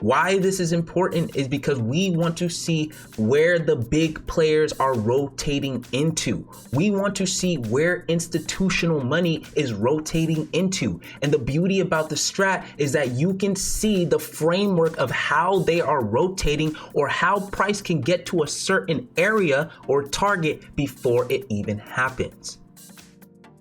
Why this is important is because we want to see where the big players are rotating into. We want to see where institutional money is rotating into. And the beauty about the strat is that you can see the framework of how they are rotating or how price can get to a certain area or target before it even happens.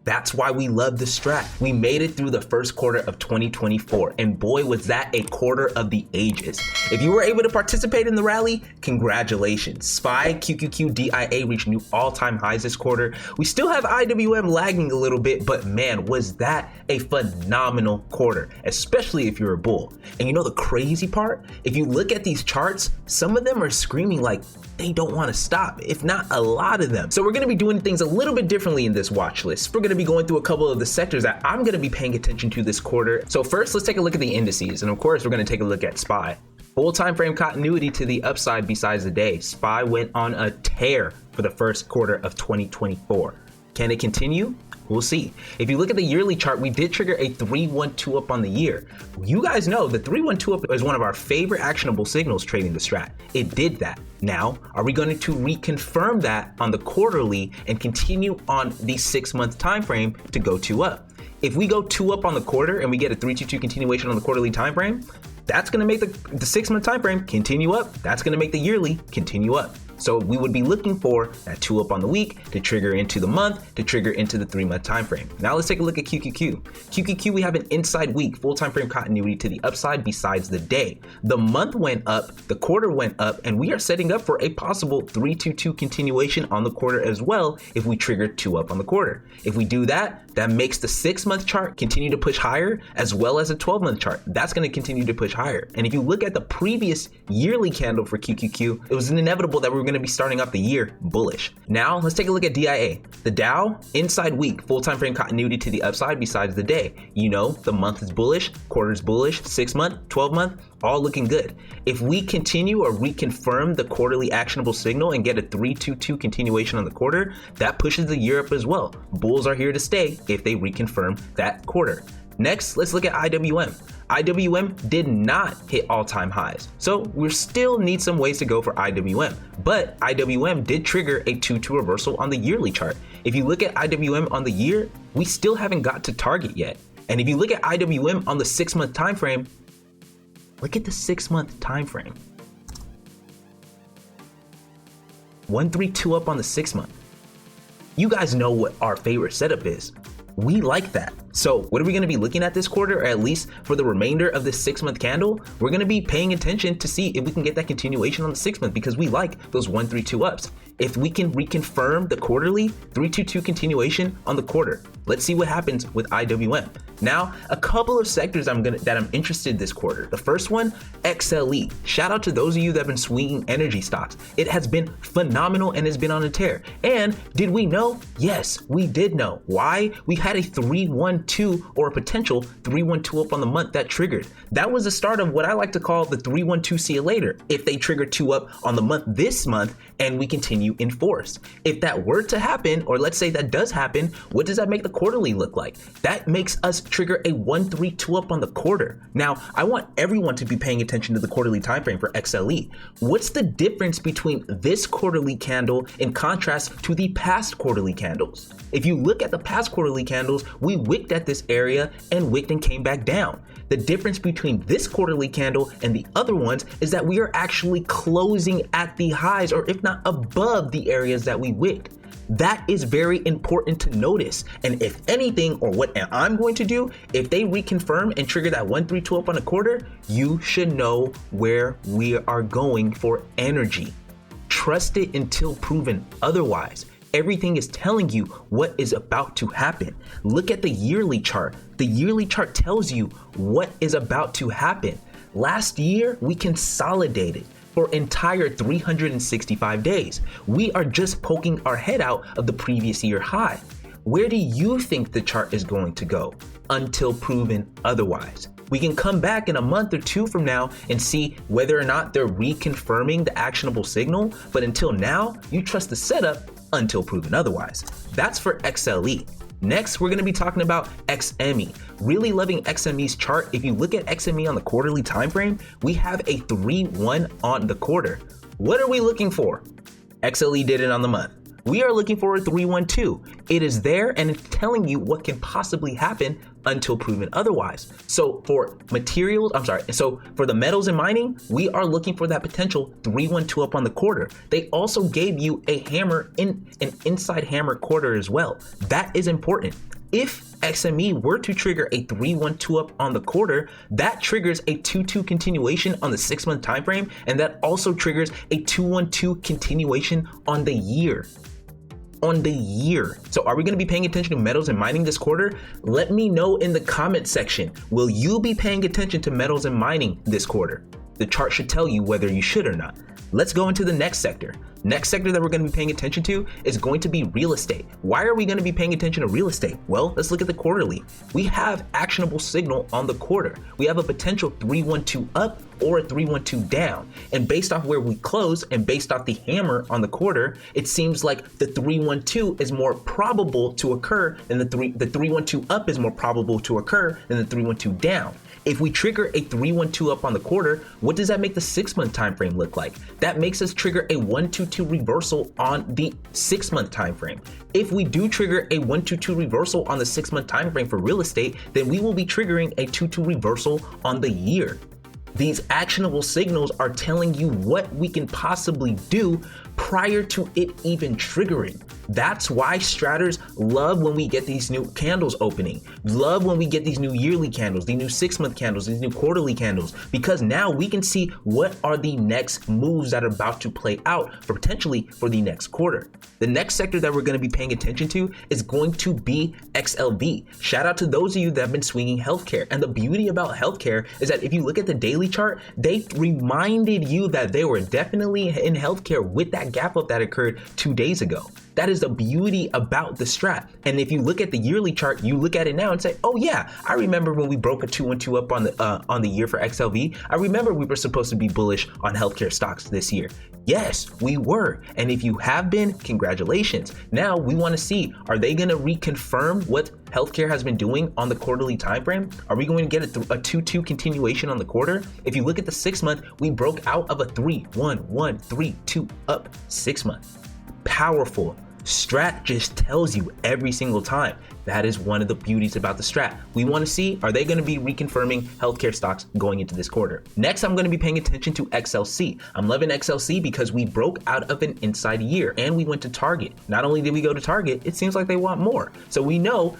That's why we love the strat. We made it through the first quarter of 2024, and boy, was that a quarter of the ages. If you were able to participate in the rally, congratulations. SPY, QQQ, DIA reached new all-time highs this quarter. We still have IWM lagging a little bit, but man, was that a phenomenal quarter, especially if you're a bull. And you know the crazy part? If you look at these charts, some of them are screaming like they don't want to stop, if not a lot of them. So we're going to be doing things a little bit differently in this watch list. We're going to be going through a couple of the sectors that I'm going to be paying attention to this quarter. So first, let's take a look at the indices. And of course, we're going to take a look at SPY. Full time frame continuity to the upside besides the day. SPY went on a tear for the first quarter of 2024. Can it continue? We'll see. If you look at the yearly chart, we did trigger a 3-1-2 up on the year. You guys know the 3-1-2 up is one of our favorite actionable signals trading the strat. It did that. Now, are we going to reconfirm that on the quarterly and continue on the 6-month time frame to go 2 up? If we go 2 up on the quarter and we get a 3-2-2 continuation on the quarterly time frame, that's going to make the 6-month time frame continue up. That's going to make the yearly continue up. So we would be looking for that 2 up on the week to trigger into the month, to trigger into the 3-month time frame. Now let's take a look at QQQ. QQQ, we have an inside week, full time frame continuity to the upside besides the day. The month went up, the quarter went up, and we are setting up for a possible 3-2-2 continuation on the quarter as well if we trigger 2 up on the quarter. If we do that, that makes the 6-month chart continue to push higher as well as a 12-month chart. That's going to continue to push higher. And if you look at the previous yearly candle for QQQ, it was inevitable that we were going to be starting off the year bullish. Now let's take a look at DIA. The Dow, inside week, full time frame continuity to the upside besides the day. You know, the month is bullish, quarter is bullish, 6-month, 12-month, all looking good. If we continue or reconfirm the quarterly actionable signal and get a 3-2-2 continuation on the quarter, that pushes the year up as well. Bulls are here to stay if they reconfirm that quarter. Next, let's look at IWM. IWM did not hit all-time highs, so we still need some ways to go for IWM, but IWM did trigger a 2-2 reversal on the yearly chart. If you look at IWM on the year, we still haven't got to target yet. And if you look at IWM on the 6-month time frame, look at the 6-month time frame. 1-3-2 up on the 6-month. You guys know what our favorite setup is. We like that. So what are we going to be looking at this quarter, or at least for the remainder of this 6-month candle? We're going to be paying attention to see if we can get that continuation on the 6-month because we like those 1-3-2 ups. If we can reconfirm the quarterly 3-2-2 continuation on the quarter, let's see what happens with IWM. Now, a couple of sectors that I'm interested this quarter. The first one, XLE. Shout out to those of you that have been swinging energy stocks. It has been phenomenal and has been on a tear. And did we know? Yes, we did know. Why? We had a 3-1-2 or a potential 3-1-2 up on the month that triggered. That was the start of what I like to call the 3-1-2 see you later. If they trigger 2 up on the month this month and we continue in force. If that were to happen, or let's say that does happen, what does that make the quarterly look like? That makes us trigger a 1-3-2 up on the quarter. Now, I want everyone to be paying attention to the quarterly time frame for XLE. What's the difference between this quarterly candle in contrast to the past quarterly candles? If you look at the past quarterly candles, we wicked at this area and wicked and came back down. The difference between this quarterly candle and the other ones is that we are actually closing at the highs, or if not above the areas that we wicked. That is very important to notice. And if anything, or what I'm going to do, if they reconfirm and trigger that 1-3-2 up on a quarter, you should know where we are going for energy. Trust it until proven otherwise. Everything is telling you what is about to happen. Look at the yearly chart. The yearly chart tells you what is about to happen. Last year, we consolidated for entire 365 days. We are just poking our head out of the previous year high. Where do you think the chart is going to go until proven otherwise? We can come back in a month or two from now and see whether or not they're reconfirming the actionable signal, but until now, you trust the setup until proven otherwise. That's for XLE. Next, we're going to be talking about XME. Really loving XME's chart. If you look at XME on the quarterly time frame, we have a 3-1 on the quarter. What are we looking for? XLE did it on the month. We are looking for a 3-1-2. It is there and it's telling you what can possibly happen until proven otherwise. So for for the metals and mining, we are looking for that potential 3-1-2 up on the quarter. They also gave you a hammer an inside hammer quarter as well. That is important. If XME were to trigger a 3-1-2 up on the quarter, that triggers a 2-2 continuation on the 6-month time frame, and that also triggers a 2-1-2 continuation on the year. So are we going to be paying attention to metals and mining this quarter? Let me know in the comment section. Will you be paying attention to metals and mining this quarter? The chart should tell you whether you should or not. Let's go into the next sector. Next sector that we're going to be paying attention to is going to be real estate. Why are we going to be paying attention to real estate? Well, let's look at the quarterly. We have actionable signal on the quarter. We have a potential 3-1-2 up or a 3-1-2 down. And based off where we close and based off the hammer on the quarter, it seems like the 3-1-2 is more probable to occur than the 3-1-2 up is more probable to occur than the 3-1-2 down. If we trigger a 3-1-2 up on the quarter, what does that make the 6-month time frame look like? That makes us trigger a 1-2-2 reversal on the 6-month time frame. If we do trigger a 1-2-2 reversal on the 6-month time frame for real estate, then we will be triggering a 2-2 reversal on the year. These actionable signals are telling you what we can possibly do prior to it even triggering. That's why stratters love when we get these new candles opening, love when we get these new yearly candles, these new 6-month candles, these new quarterly candles, because now we can see what are the next moves that are about to play out for potentially for the next quarter. The next sector that we're going to be paying attention to is going to be XLV. Shout out to those of you that have been swinging healthcare. And the beauty about healthcare is that if you look at the daily chart, they reminded you that they were definitely in healthcare with that gap up that occurred 2 days ago. That is the beauty about the strat. And if you look at the yearly chart, you look at it now and say, oh yeah, I remember when we broke a 2-1-2 up on the year for XLV. I remember we were supposed to be bullish on healthcare stocks this year. Yes, we were. And if you have been, congratulations. Now we want to see, are they going to reconfirm what healthcare has been doing on the quarterly time frame? Are we going to get a 2-2 continuation on the quarter? If you look at the 6-month, we broke out of a 3-1-1-3-2 up 6-month. Powerful. Strat just tells you every single time. That is one of the beauties about the strat. We want to see, are they going to be reconfirming healthcare stocks going into this quarter? Next, I'm going to be paying attention to XLC. I'm loving XLC because we broke out of an inside year and we went to target. Not only did we go to target, it seems like they want more. So we know,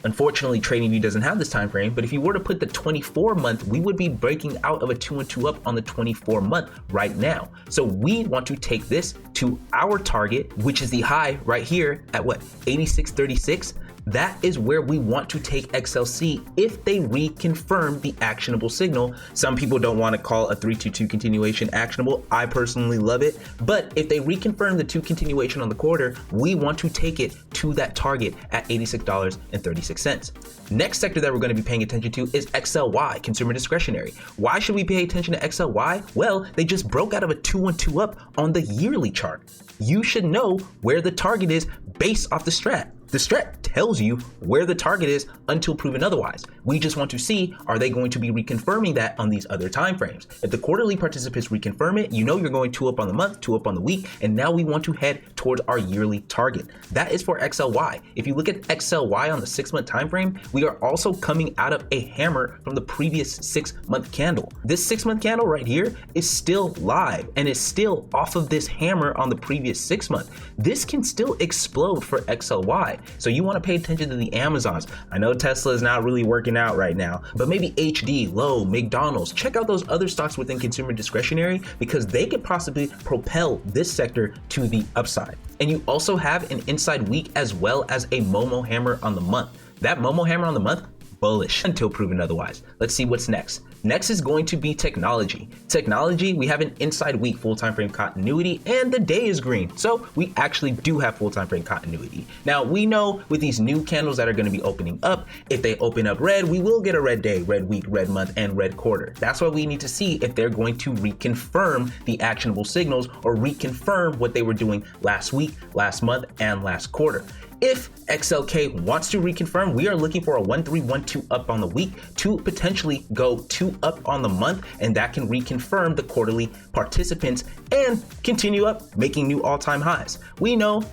unfortunately, TradingView doesn't have this time frame, but if you were to put the 24-month, we would be breaking out of a 2-1-2 up on the 24-month right now. So we want to take this to our target, which is the high right here at what, 86.36. That is where we want to take XLC if they reconfirm the actionable signal. Some people don't want to call a 3-2-2 continuation actionable. I personally love it. But if they reconfirm the 2 continuation on the quarter, we want to take it to that target at $86.36. Next sector that we're going to be paying attention to is XLY, consumer discretionary. Why should we pay attention to XLY? Well, they just broke out of a 2-1-2 up on the yearly chart. You should know where the target is based off the strat. The strat tells you where the target is until proven otherwise. We just want to see, are they going to be reconfirming that on these other time frames? If the quarterly participants reconfirm it, you know you're going 2 up on the month, 2 up on the week, and now we want to head towards our yearly target. That is for XLY. If you look at XLY on the 6-month time frame, we are also coming out of a hammer from the previous 6-month candle. This 6-month candle right here is still live and is still off of this hammer on the previous 6-month. This can still explode for XLY. So you want to pay attention to the Amazons. I know Tesla is not really working out right now, but maybe HD, Lowe, McDonald's, check out those other stocks within consumer discretionary because they could possibly propel this sector to the upside. And you also have an inside week as well as a Momo hammer on the month. That Momo hammer on the month, bullish until proven otherwise. Let's see what's next. Next is going to be technology. Technology, we have an inside week full time frame continuity and the day is green. So we actually do have full time frame continuity. Now we know with these new candles that are going to be opening up, if they open up red, we will get a red day, red week, red month, and red quarter. That's why we need to see if they're going to reconfirm the actionable signals or reconfirm what they were doing last week, last month, and last quarter. If XLK wants to reconfirm, we are looking for a 1-3-1-2 up on the week to potentially go 2 up on the month, and that can reconfirm the quarterly participants and continue up, making new all-time highs. We know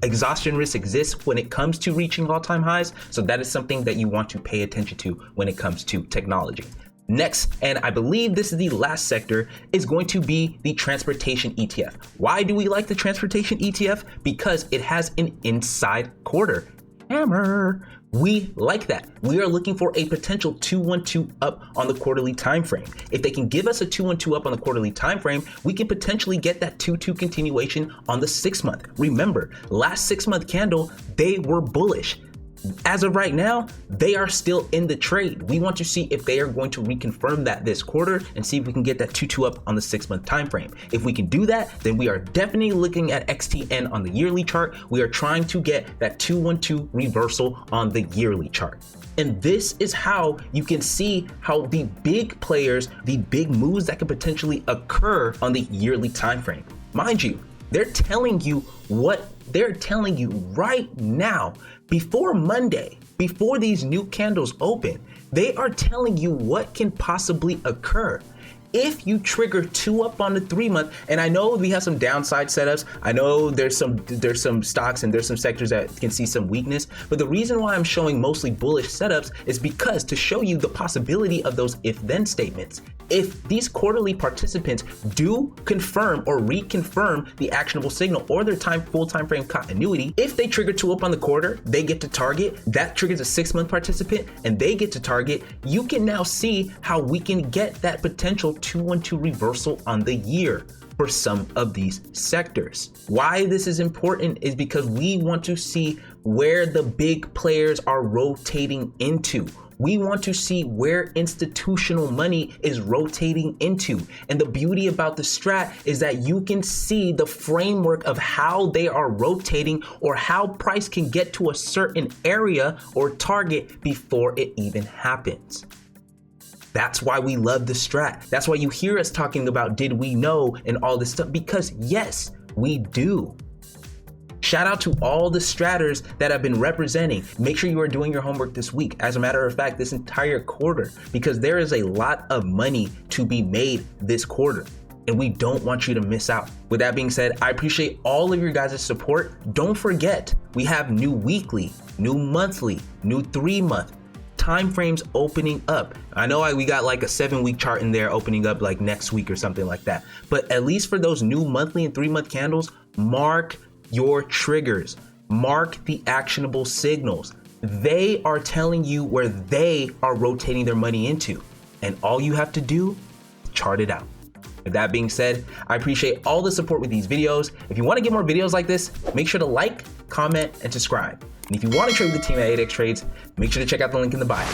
exhaustion risk exists when it comes to reaching all-time highs, so that is something that you want to pay attention to when it comes to technology. Next, and I believe this is the last sector, is going to be the transportation ETF. Why do we like the transportation ETF? Because it has an inside quarter. Hammer. We like that. We are looking for a potential 2-1-2 up on the quarterly time frame. If they can give us a 2-1-2 up on the quarterly time frame, we can potentially get that 2-2 continuation on the 6 month. Remember, last 6 month candle, they were bullish. As of right now, they are still in the trade. We want to see if they are going to reconfirm that this quarter and see if we can get that 2-2 up on the 6 month time frame. If we can do that, then we are definitely looking at XTN on the yearly chart. We are trying to get that 2-1-2 reversal on the yearly chart. And this is how you can see how the big players, the big moves that could potentially occur on the yearly time frame. Mind you, they're telling you right now, before Monday, before these new candles open, they are telling you what can possibly occur. If you trigger 2 up on the 3 month, and I know we have some downside setups, I know there's some stocks and there's some sectors that can see some weakness, but the reason why I'm showing mostly bullish setups is because to show you the possibility of those if-then statements. If these quarterly participants do confirm or reconfirm the actionable signal or their full time frame continuity, if they trigger 2 up on the quarter, they get to target, that triggers a 6 month participant and they get to target, you can now see how we can get that potential 2-1-2 reversal on the year for some of these sectors. Why this is important is because we want to see where the big players are rotating into. We want to see where institutional money is rotating into. And the beauty about the strat is that you can see the framework of how they are rotating or how price can get to a certain area or target before it even happens. That's why we love the strat. That's why you hear us talking about did we know and all this stuff, because yes, we do. Shout out to all the stratters that have been representing. Make sure you are doing your homework this week. As a matter of fact, this entire quarter, because there is a lot of money to be made this quarter, and we don't want you to miss out. With that being said, I appreciate all of your guys' support. Don't forget, we have new weekly, new monthly, new 3 month time frames opening up. I know we got like a 7-week chart in there opening up like next week or something like that. But at least for those new monthly and 3 month candles, mark your triggers, mark the actionable signals. They are telling you where they are rotating their money into, and all you have to do is chart it out. With that being said, I appreciate all the support with these videos. If you want to get more videos like this, make sure to like, comment, and subscribe. And if you want to trade with the team at AdexTrades, make sure to check out the link in the bio.